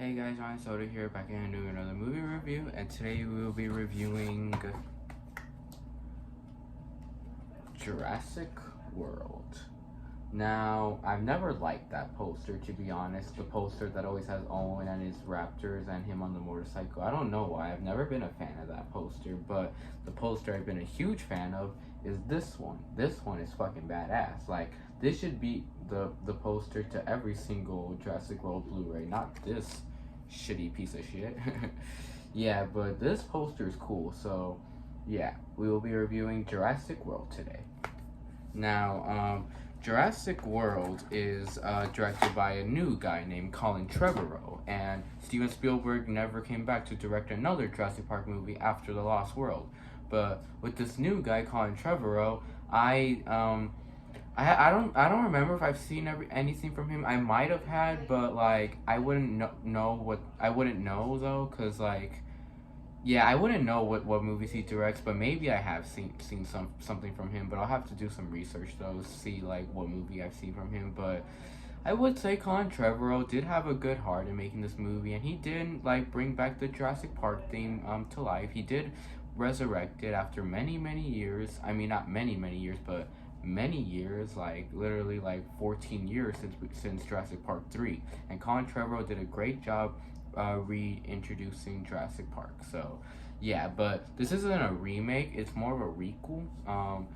Hey guys, Ryan Soda here, back again doing another movie review, and today we will be reviewing Jurassic World. Now, I've never liked that poster, to be honest. The poster that always has Owen and his raptors and him on the motorcycle. I don't know why. I've never been a fan of that poster, but the poster I've been a huge fan of is this one. This one is fucking badass. Like, this should be the poster to every single Jurassic World Blu-ray, not this shitty piece of shit. Yeah, but this poster is cool, so yeah, we will be reviewing Jurassic World today. Now, Jurassic World is directed by a new guy named Colin Trevorrow, and Steven Spielberg never came back to direct another Jurassic Park movie after The Lost World. But with this new guy, Colin Trevorrow, I don't remember if I've seen anything from him. I might have had, but like I wouldn't know though, cause like yeah, I wouldn't know what movies he directs, but maybe I have seen something from him. But I'll have to do some research though to see like what movie I've seen from him. But I would say Colin Trevorrow did have a good heart in making this movie, and he did like bring back the Jurassic Park theme to life. He did resurrect it after many years. I mean, not many years, but many years, like literally like 14 years since Jurassic Park 3. And Colin Trevorrow did a great job reintroducing Jurassic Park. So yeah, but this isn't a remake, it's more of a requel.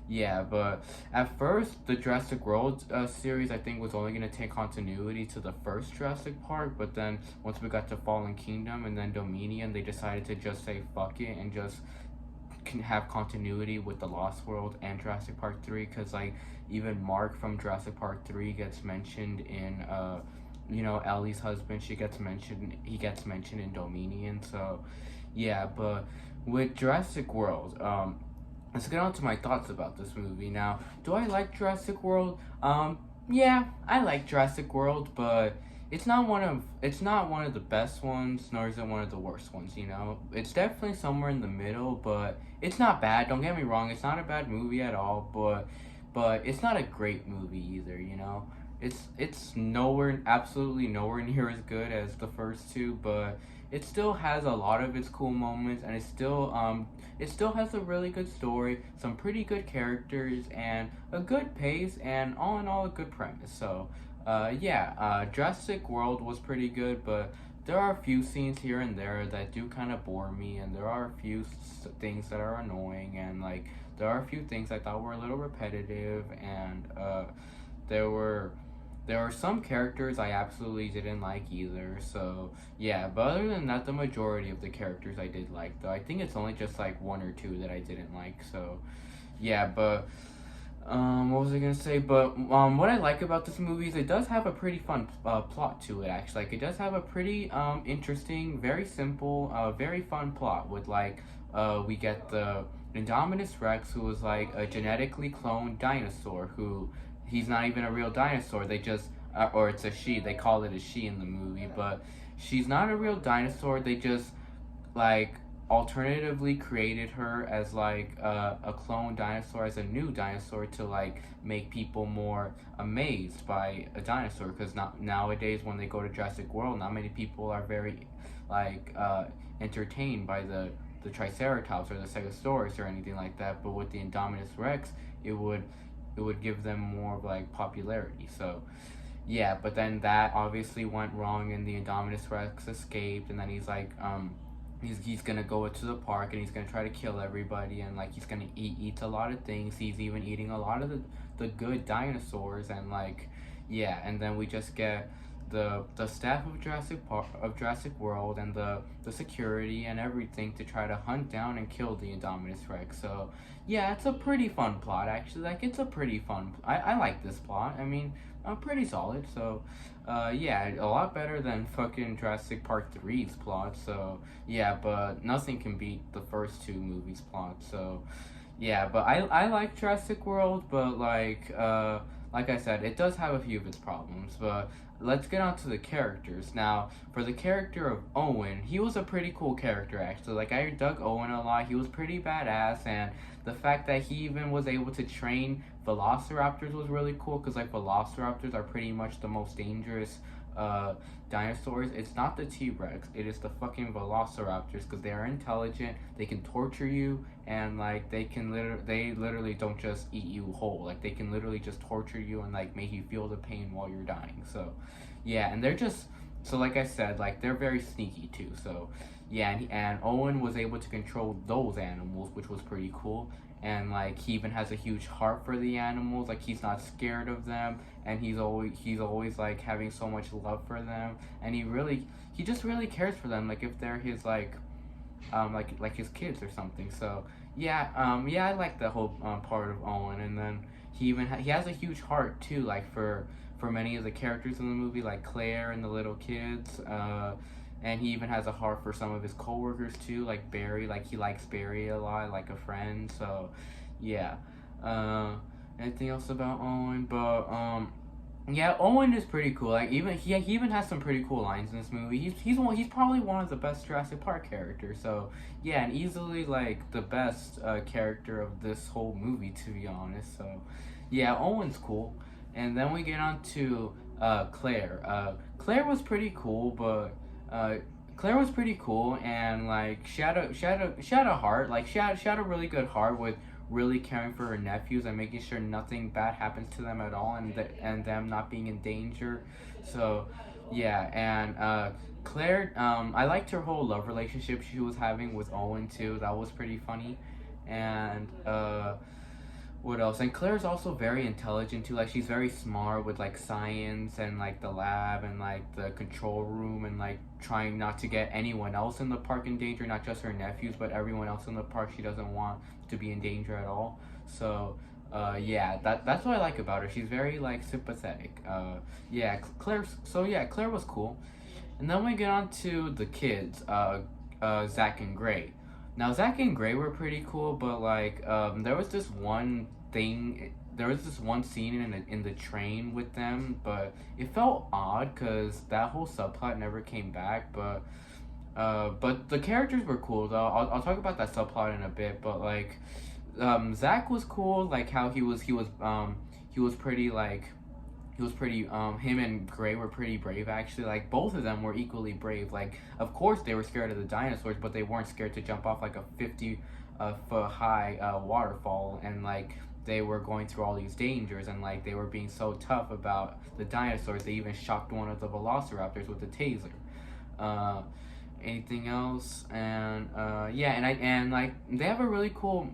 Yeah, but at first the Jurassic World series I think was only going to take continuity to the first Jurassic Park, but then once we got to Fallen Kingdom and then Dominion, they decided to just say fuck it and just can have continuity with the Lost World and Jurassic Park 3, because like even Mark from Jurassic Park 3 gets mentioned in Ellie's husband, he gets mentioned in Dominion. So yeah, but with Jurassic World, let's get on to my thoughts about this movie. Now, do I like Jurassic World? Yeah, I like Jurassic World, but it's not one of the best ones, nor is it one of the worst ones, It's definitely somewhere in the middle, but it's not bad, don't get me wrong, it's not a bad movie at all, but it's not a great movie either, It's absolutely nowhere near as good as the first two, but it still has a lot of its cool moments, and it still has a really good story, some pretty good characters, and a good pace, and all in all a good premise. So Jurassic World was pretty good, but there are a few scenes here and there that do kind of bore me, and there are a few things that are annoying, and like there are a few things I thought were a little repetitive, and there were some characters I absolutely didn't like either. So yeah, but other than that, the majority of the characters I did like, though I think it's only just like one or two that I didn't like. So yeah, but what was I gonna say? But what I like about this movie is it does have a pretty fun plot to it. Actually, like it does have a pretty interesting, very simple, very fun plot. With like we get the Indominus Rex, who was like a genetically cloned dinosaur. Who he's not even a real dinosaur. They just or it's a she. They call it a she in the movie, but she's not a real dinosaur. They just like alternatively created her as like a clone dinosaur, as a new dinosaur, to like make people more amazed by a dinosaur, because nowadays when they go to Jurassic World, not many people are very like entertained by the Triceratops or the Stegosaurus or anything like that, but with the Indominus Rex it would give them more of like popularity. So yeah, but then that obviously went wrong, and the Indominus Rex escaped, and then he's like he's gonna go to the park, and he's gonna try to kill everybody, and like he's gonna eat a lot of things. He's even eating a lot of the good dinosaurs, and like yeah, and then we just get the staff of Jurassic World, and the security and everything to try to hunt down and kill the Indominus Rex. So yeah, it's a pretty fun plot actually. Like it's a pretty fun. I like this plot. I mean, pretty solid. So yeah, a lot better than fucking Jurassic Park 3's plot. So yeah, but nothing can beat the first two movies' plot. So yeah, but I like Jurassic World, but like I said, it does have a few of its problems. But let's get on to the characters. Now, for the character of Owen, he was a pretty cool character actually. Like I dug Owen a lot. He was pretty badass, and the fact that he even was able to train velociraptors was really cool, because like velociraptors are pretty much the most dangerous dinosaurs, it's not the T-Rex, it is the fucking velociraptors, because they are intelligent, they can torture you, and like they literally don't just eat you whole, like they can literally just torture you and like make you feel the pain while you're dying. So yeah, and they're just, so like I said, like they're very sneaky too. So yeah, and Owen was able to control those animals, which was pretty cool. And like he even has a huge heart for the animals, like he's not scared of them, and he's always like having so much love for them, and he just really cares for them, like if they're his like his kids or something. So yeah, yeah, I like the whole part of Owen. And then he has a huge heart too, like for many of the characters in the movie, like Claire and the little kids. And he even has a heart for some of his coworkers too, like Barry. Like he likes Barry a lot, like a friend. So yeah. Uh, Anything else about Owen? But yeah, Owen is pretty cool. Like he even has some pretty cool lines in this movie. He's probably one of the best Jurassic Park characters. So yeah, and easily like the best character of this whole movie, to be honest. So yeah, Owen's cool. And then we get on to Claire. Claire was pretty cool, but uh, Claire was pretty cool, and like she had a heart. Like she had a really good heart with really caring for her nephews and making sure nothing bad happens to them at all, and them not being in danger. So yeah, and Claire, I liked her whole love relationship she was having with Owen too. That was pretty funny. And what else? And Claire's also very intelligent too. Like she's very smart with like science and like the lab and like the control room, and like trying not to get anyone else in the park in danger, not just her nephews, but everyone else in the park she doesn't want to be in danger at all. So yeah, that's what I like about her. She's very like sympathetic. Yeah, Claire. So yeah, Claire was cool. And then we get on to the kids, Zach and Gray. Now Zach and Gray were pretty cool, but like there was this one scene in the train with them, but it felt odd because that whole subplot never came back. But the characters were cool though. I'll talk about that subplot in a bit, but like Zach was cool, like how he was pretty like he was pretty him and Gray were pretty brave actually. Like both of them were equally brave. Like of course they were scared of the dinosaurs, but they weren't scared to jump off like a 50 foot high waterfall, and like they were going through all these dangers, and like they were being so tough about the dinosaurs they even shocked one of the velociraptors with a taser. uh Anything else? And yeah, and like they have a really cool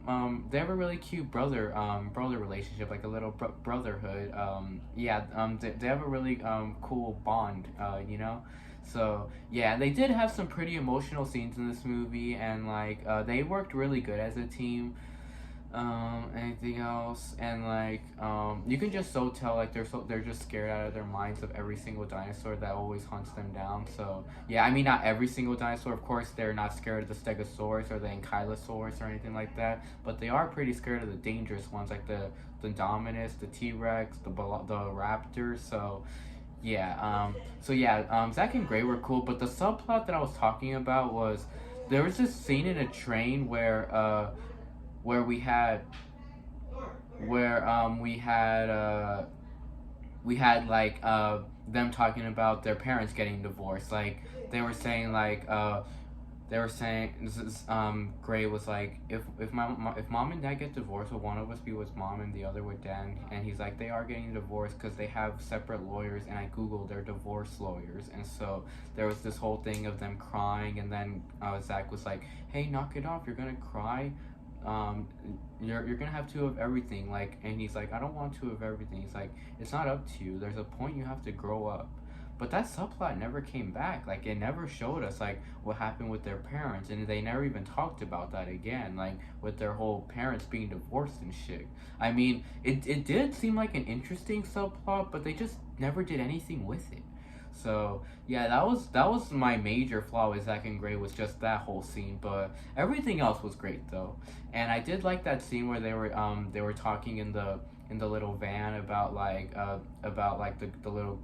they have a really cute brother relationship, like a little brotherhood. Yeah, they have a really cool bond, you know. So yeah, they did have some pretty emotional scenes in this movie, and like they worked really good as a team. Anything else? And like you can just so tell like they're just scared out of their minds of every single dinosaur that always hunts them down. So yeah, I mean not every single dinosaur, of course they're not scared of the stegosaurus or the ankylosaurus or anything like that, but they are pretty scared of the dangerous ones, like the Indominus, the T-Rex, the raptors. So yeah, Zach and Gray were cool, but the subplot that I was talking about was there was this scene in a train where we had we had like them talking about their parents getting divorced. Like they were saying like Gray was like, if mom and dad get divorced, will one of us be with mom and the other with dad? And he's like, they are getting divorced because they have separate lawyers, and I googled their divorce lawyers. And so there was this whole thing of them crying, and then Zach was like, hey, knock it off, you're gonna cry. You're gonna have two of everything. Like, and he's like, I don't want two of everything. He's like, it's not up to you, there's a point you have to grow up. But that subplot never came back. Like it never showed us like what happened with their parents, and they never even talked about that again, like with their whole parents being divorced and shit. I mean, it did seem like an interesting subplot, but they just never did anything with it. So yeah, that was my major flaw with Zack and Gray, was just that whole scene. But everything else was great though, and I did like that scene where they were talking in the little van about like the little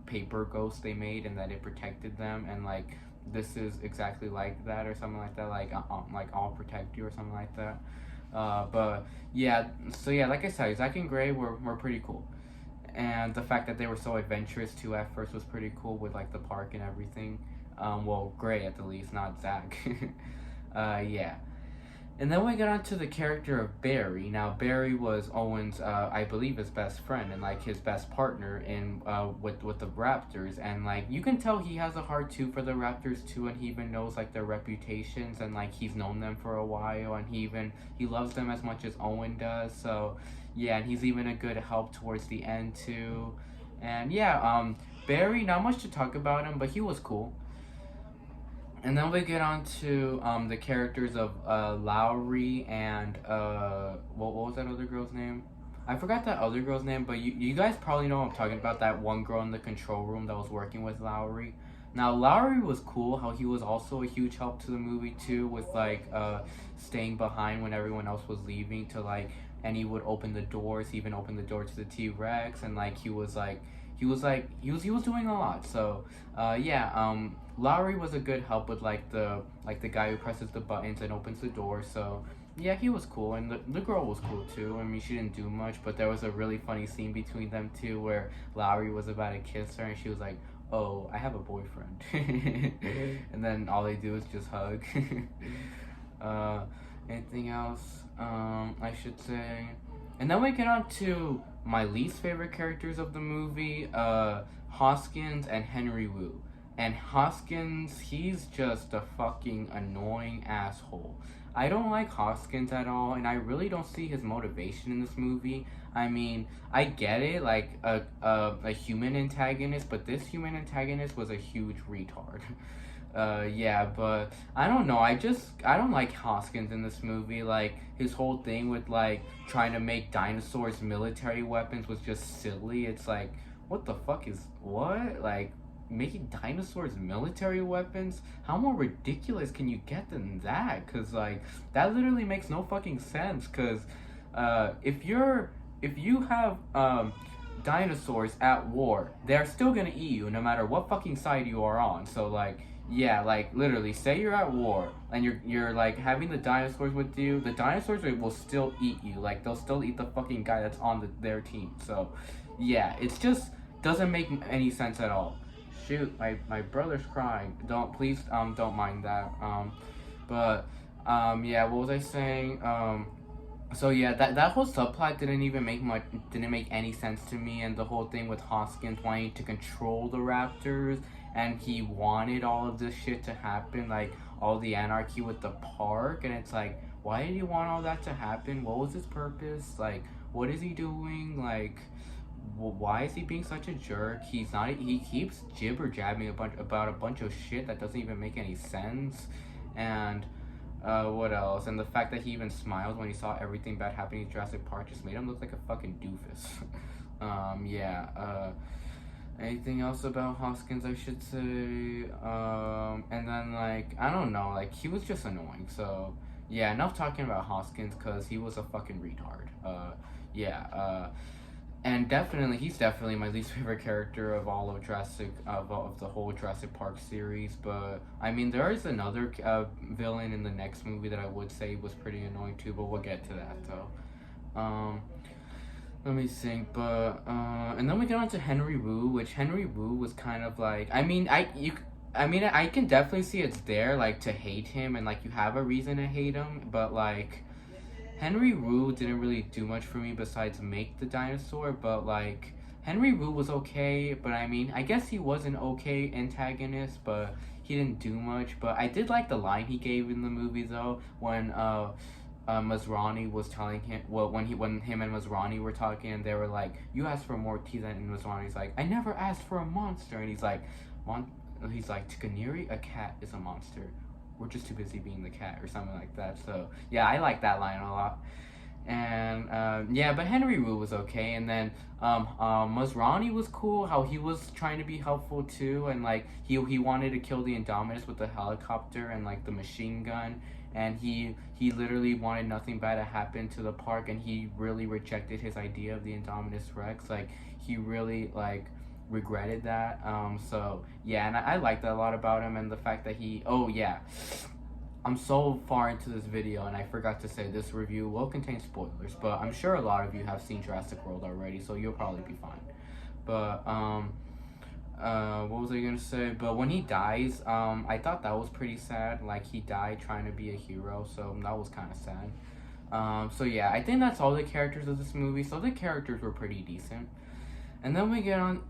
paper ghost they made, and that it protected them, and like this is exactly like that or something like that, like I'll protect you or something like that. But yeah, so yeah, like I said, Zack and Gray were pretty cool. And the fact that they were so adventurous too at first was pretty cool with like the park and everything. Well, Gray at the least, not Zach. Yeah. And then we get on to the character of Barry. Now, Barry was Owen's, I believe, his best friend and like his best partner in with the Raptors. And like you can tell he has a heart too for the Raptors too, and he even knows like their reputations and like he's known them for a while, and he loves them as much as Owen does. So yeah, and he's even a good help towards the end too. And yeah, Barry, not much to talk about him, but he was cool. And then we get on to the characters of Lowry and what was that other girl's name? I forgot that other girl's name, but you guys probably know what I'm talking about, that one girl in the control room that was working with Lowry. Now Lowry was cool, how he was also a huge help to the movie too, with like staying behind when everyone else was leaving to like, and he would open the doors, he even opened the door to the T-Rex, and like he was doing a lot. So yeah, Lowry was a good help with like the guy who presses the buttons and opens the door. So yeah, he was cool, and the girl was cool too. I mean, she didn't do much, but there was a really funny scene between them two where Lowry was about to kiss her and she was like, "Oh, I have a boyfriend," and then all they do is just hug. Anything else I should say? And then we get on to my least favorite characters of the movie, Hoskins and Henry Wu. And Hoskins, he's just a fucking annoying asshole. I don't like Hoskins at all, and I really don't see his motivation in this movie. I mean, I get it, like a human antagonist, but this human antagonist was a huge retard. Yeah, but I don't know. I don't like Hoskins in this movie. Like his whole thing with like trying to make dinosaurs military weapons was just silly. It's like, what the fuck is what? Like making dinosaurs military weapons? How more ridiculous can you get than that? Cause like that literally makes no fucking sense. Cause if you have dinosaurs at war, they're still gonna eat you no matter what fucking side you are on. So like, yeah, like literally, say you're at war and you're like having the dinosaurs with you, the dinosaurs will still eat you. Like they'll still eat the fucking guy that's on their team. So yeah, it's just doesn't make any sense at all. Shoot, my brother's crying. Please don't mind that. But yeah, what was I saying? So yeah, that whole subplot didn't make any sense to me, and the whole thing with Hoskins wanting to control the Raptors, and he wanted all of this shit to happen, like all the anarchy with the park, and it's like, why did he want all that to happen? What was his purpose? Like, what is he doing? Like, why is he being such a jerk? He keeps jibber jabbing about a bunch of shit that doesn't even make any sense. And what else? And the fact that he even smiled when he saw everything bad happening in Jurassic Park just made him look like a fucking doofus. Yeah. Anything else about Hoskins I should say? And then like, I don't know, like he was just annoying. So yeah, enough talking about Hoskins because he was a fucking retard. Yeah. And he's definitely my least favorite character of all of of the whole Jurassic Park series. But I mean, there is another villain in the next movie that I would say was pretty annoying too. But we'll get to that though. Let me think. But and then we get on to Henry Wu, which Henry Wu was kind of like. I mean, I can definitely see it's there, like to hate him, and like you have a reason to hate him, but like. Henry Wu didn't really do much for me besides make the dinosaur, but like Henry Wu was okay, but I mean, I guess he was an okay antagonist, but he didn't do much. But I did like the line he gave in the movie though, when Masrani was telling him, well, when him and Masrani were talking, and they were like, "You asked for more teeth," and Masrani's like, "I never asked for a monster," and he's like, "Tikaniri, a cat is a monster. We're just too busy being the cat," or something like that. So yeah, I like that line a lot. And yeah, but Henry Wu was okay. And then Masrani was cool, how he was trying to be helpful too, and like he wanted to kill the Indominus with the helicopter and like the machine gun, and he literally wanted nothing bad to happen to the park, and he really rejected his idea of the Indominus Rex. Like he really like regretted that. So yeah, and I like that a lot about him, and the fact that I'm so far into this video, and I forgot to say this review will contain spoilers, but I'm sure a lot of you have seen Jurassic World already, so you'll probably be fine. But what was I gonna say? But when he dies, I thought that was pretty sad. Like he died trying to be a hero, so that was kind of sad. So yeah, I think that's all the characters of this movie. So the characters were pretty decent. And then we get on.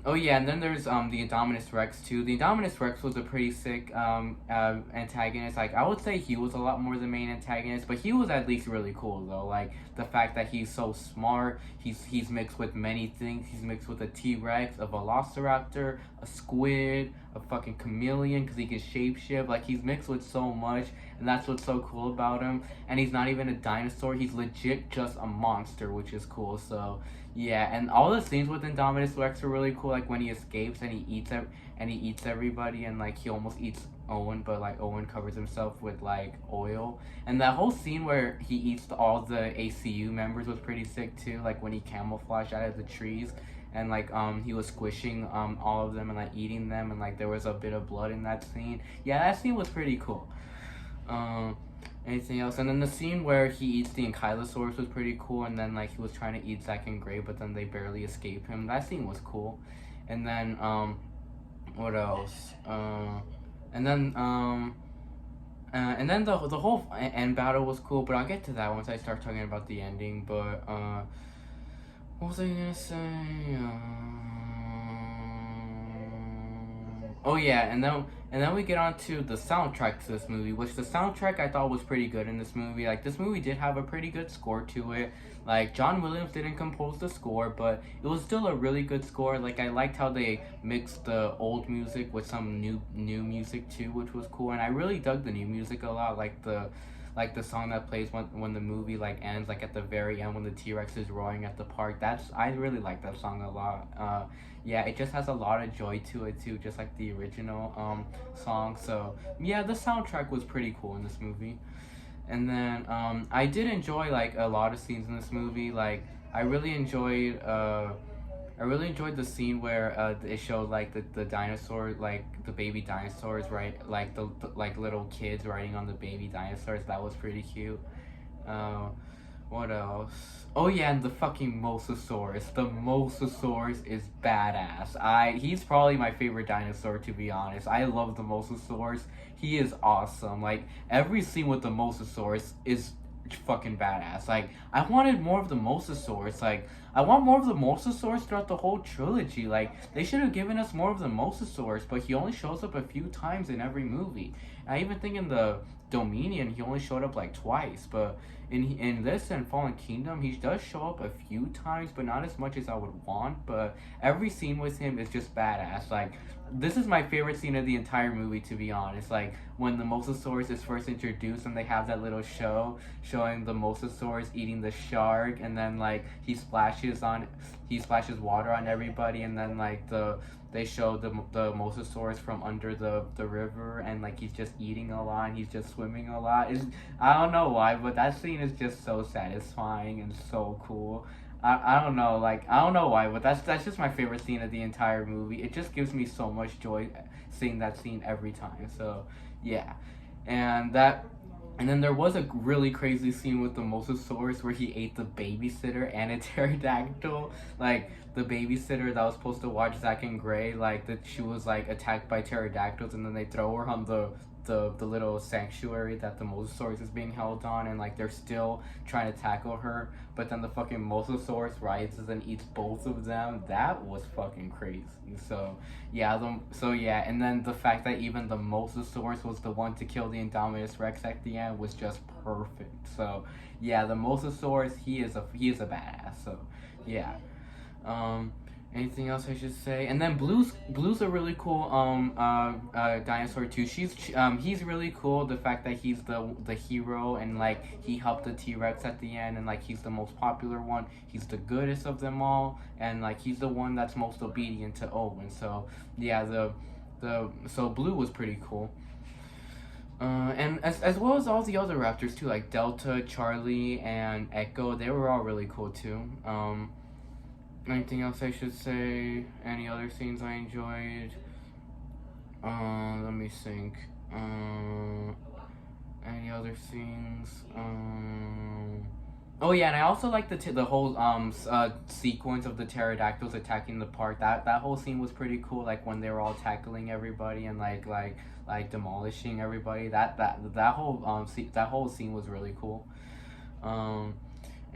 Oh yeah, and then there's the Indominus Rex too. The Indominus Rex was a pretty sick antagonist. Like I would say he was a lot more the main antagonist, but he was at least really cool though. Like the fact that he's so smart. He's mixed with many things. He's mixed with a T-Rex, a Velociraptor, a squid, a fucking chameleon because he can shapeshift. Like he's mixed with so much, and that's what's so cool about him. And he's not even a dinosaur. He's legit just a monster, which is cool. So. Yeah, and all the scenes with Indominus Rex are really cool. Like when he escapes and he eats everybody, and like he almost eats Owen, but like Owen covers himself with like oil. And that whole scene where he eats all the ACU members was pretty sick too. Like when he camouflaged out of the trees, and like he was squishing all of them and like eating them, and like there was a bit of blood in that scene. Yeah, that scene was pretty cool. Anything else? And then the scene where he eats the Ankylosaurus was pretty cool, and then like he was trying to eat Zack and Gray, but then they barely escape him. That scene was cool. And then what else? And then the whole end battle was cool, but I'll get to that once I start talking about the ending. But what was I gonna say? Oh yeah, and then we get on to the soundtrack to this movie, which the soundtrack I thought was pretty good in this movie. Like this movie did have a pretty good score to it. Like John Williams didn't compose the score, but it was still a really good score. Like I liked how they mixed the old music with some new music too, which was cool. And I really dug the new music a lot, like the song that plays when the movie like ends, like at the very end when the T-Rex is roaring at the park. I really like that song a lot. Yeah, it just has a lot of joy to it too, just like the original song. So yeah, the soundtrack was pretty cool in this movie. And then I did enjoy like a lot of scenes in this movie. Like I really enjoyed the scene where it showed like the dinosaur, like the baby dinosaurs, right? Like the like little kids riding on the baby dinosaurs. That was pretty cute. What else? Oh yeah, and the fucking Mosasaurus. The Mosasaurus is badass. He's probably my favorite dinosaur, to be honest. I love the Mosasaurus. He is awesome. Like every scene with the Mosasaurus is fucking badass. Like I wanted more of the Mosasaurus. Like I want more of the Mosasaurus throughout the whole trilogy. Like they should have given us more of the Mosasaurus, but he only shows up a few times in every movie. I even think in the Dominion he only showed up like twice, but in this and Fallen Kingdom he does show up a few times, but not as much as I would want. But every scene with him is just badass. Like this is my favorite scene of the entire movie, to be honest. Like when the Mosasaurus is first introduced and they have that little show showing the Mosasaurus eating the shark, and then like he splashes water on everybody, and then like they show the Mosasaurus from under the river, and like he's just eating a lot and he's just swimming a lot. I don't know why, but that scene is just so satisfying and so cool. I don't know, like I don't know why, but that's just my favorite scene of the entire movie. It just gives me so much joy seeing that scene every time. So yeah, and then there was a really crazy scene with the Mosasaurus where he ate the babysitter and a pterodactyl. Like the babysitter that was supposed to watch Zack and Gray, like that she was like attacked by pterodactyls, and then they throw her on the little sanctuary that the Mosasaurus is being held on, and like they're still trying to tackle her, but then the fucking Mosasaurus rises and eats both of them. That was fucking crazy. So yeah, and then the fact that even the Mosasaurus was the one to kill the Indominus Rex at the end was just perfect. So yeah, the Mosasaurus, he is a badass. So yeah. Anything else I should say? And then Blue's a really cool dinosaur too. He's really cool. The fact that he's the hero, and like he helped the T-Rex at the end, and like he's the most popular one. He's the goodest of them all, and like he's the one that's most obedient to Owen. So yeah, so Blue was pretty cool. And as well as all the other raptors too, like Delta, Charlie, and Echo, they were all really cool too. Anything else I should say? Any other scenes I enjoyed? Let me think. Any other scenes? Oh yeah, and I also like the whole sequence of the pterodactyls attacking the park. That whole scene was pretty cool. Like when they were all tackling everybody and like demolishing everybody. That whole that whole scene was really cool. Um,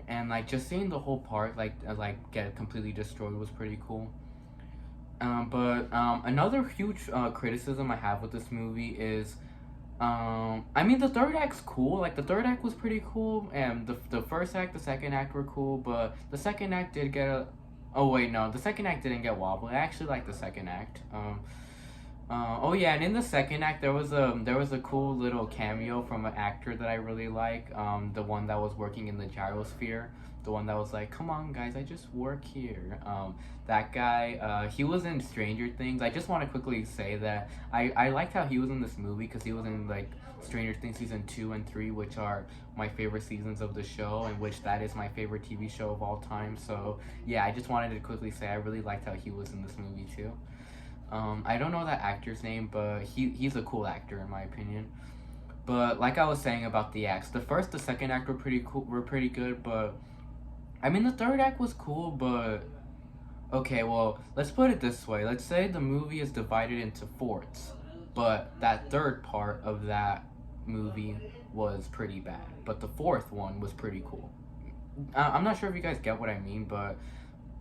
and like just seeing the whole park like get completely destroyed was pretty cool. But another huge criticism I have with this movie is I mean, the third act's cool. Like, the third act was pretty cool, and the first act, the second act were cool, but the second act did get a. Oh, wait, no, the second act didn't get wobbly. I actually like the second act. Oh yeah, and in the second act there was a cool little cameo from an actor that I really like. The one that was working in the gyrosphere, the one that was like, "Come on, guys, I just work here." That guy, he was in Stranger Things. I just want to quickly say that I liked how he was in this movie because he was in like Stranger Things season 2 and 3, which are my favorite seasons of the show, and which that is my favorite TV show of all time. So yeah, I just wanted to quickly say I really liked how he was in this movie too. I don't know that actor's name, but he's a cool actor in my opinion. But like I was saying about the acts, the first, the second act were pretty cool, were pretty good. But I mean, the third act was cool, but okay, well, let's put it this way. Let's say the movie is divided into fourths, but that third part of that movie was pretty bad. But the fourth one was pretty cool. I'm not sure if you guys get what I mean, but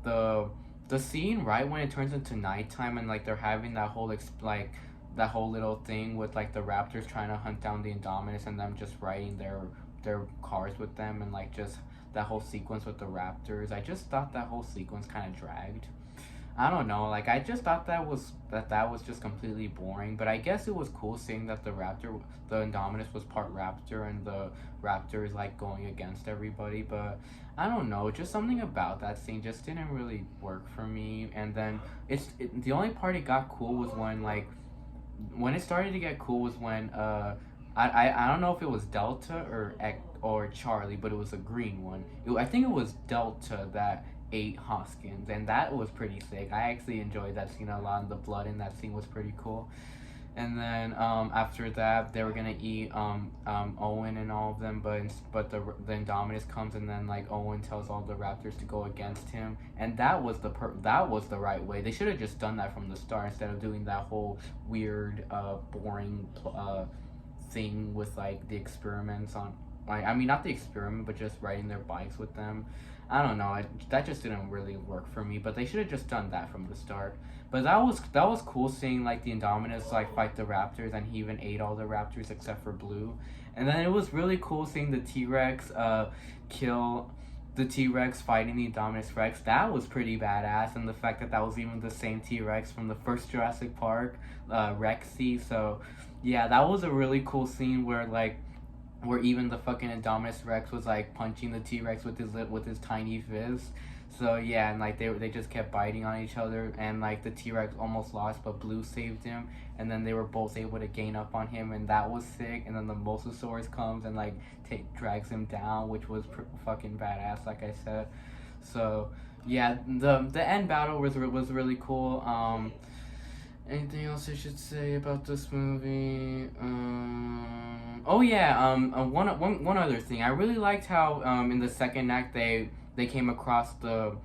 the the scene right when it turns into nighttime and like they're having that whole that whole little thing with like the raptors trying to hunt down the Indominus and them just riding their cars with them, and like just that whole sequence with the raptors. I just thought that whole sequence kind of dragged. I don't know, like I just thought that was just completely boring, but I guess it was cool seeing that the Indominus was part raptor and the raptor is like going against everybody, but I don't know, just something about that scene just didn't really work for me. And then the only part it got cool was when it started to get cool was when I don't know if it was Delta or Charlie, but it was a green one. I think it was Delta that ate Hoskins, and that was pretty sick. I actually enjoyed that scene a lot, and the blood in that scene was pretty cool. And then after that, they were gonna eat Owen and all of them, but the Indominus comes, and then like Owen tells all the Raptors to go against him, and that was the right way. They should have just done that from the start instead of doing that whole weird boring thing with like the experiments on, like, I mean, not the experiment, but just riding their bikes with them. I don't know. That just didn't really work for me. But they should have just done that from the start. But that was cool seeing like the Indominus like fight the Raptors, and he even ate all the Raptors except for Blue. And then it was really cool seeing the T Rex kill the T Rex fighting the Indominus Rex. That was pretty badass, and the fact that that was even the same T Rex from the first Jurassic Park, Rexy. So yeah, that was a really cool scene where even the fucking Indominus Rex was like punching the T Rex with his tiny fist. So yeah, and like they just kept biting on each other, and like the T Rex almost lost, but Blue saved him, and then they were both able to gain up on him, and that was sick. And then the Mosasaurus comes and like drags him down, which was fucking badass, like I said. So yeah, the end battle was really cool. Anything else I should say about this movie? Oh yeah. One other thing. I really liked how in the second act they came across the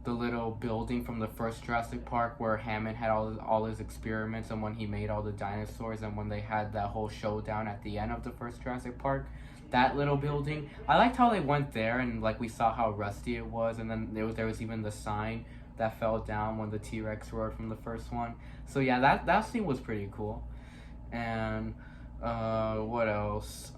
little building from the first Jurassic Park where Hammond had all his experiments, and when he made all the dinosaurs, and when they had that whole showdown at the end of the first Jurassic Park. That little building. I liked how they went there and like we saw how rusty it was, and then there was even the sign that fell down when the T-Rex roared from the first one. So yeah, that scene was pretty cool. And what else?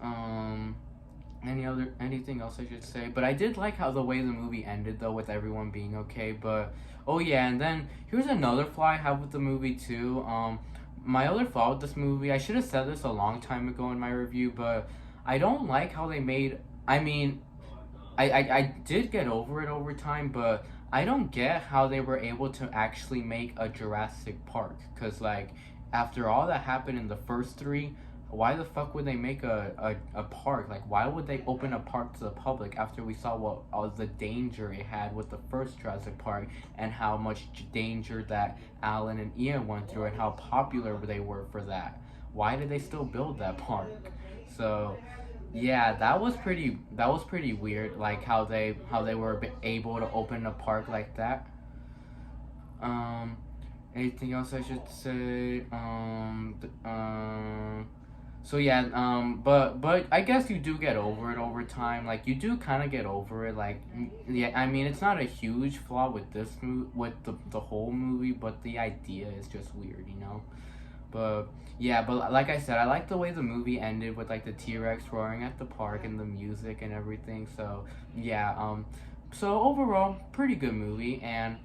Anything else I should say? But I did like how the way the movie ended though, with everyone being okay. But oh yeah, and then here's another flaw I have with the movie too. My other flaw with this movie, I should have said this a long time ago in my review, but I don't like how they made. I mean, I did get over it over time, but I don't get how they were able to actually make a Jurassic Park. Because, like, after all that happened in the first three, why the fuck would they make a park? Like, why would they open a park to the public after we saw what all the danger it had with the first Jurassic Park, and how much danger that Alan and Ian went through, and how popular they were for that? Why did they still build that park? So Yeah, that was pretty weird. Like how they were able to open a park like that. Um, anything else I should say? So yeah, but I guess you do get over it over time. Like you do kind of get over it. Like yeah, I mean it's not a huge flaw with with the whole movie, but the idea is just weird, you know. But yeah, but like I said, I like the way the movie ended with like the T Rex roaring at the park and the music and everything. So yeah, so overall, pretty good movie. And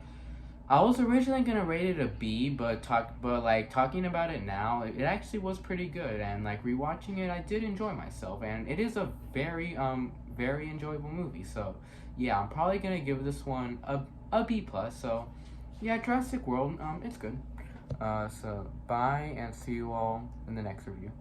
I was originally gonna rate it a B, but like talking about it now, it actually was pretty good. And like rewatching it, I did enjoy myself, and it is a very enjoyable movie. So yeah, I'm probably gonna give this one a B plus. So yeah, Jurassic World, it's good. So bye and see you all in the next review.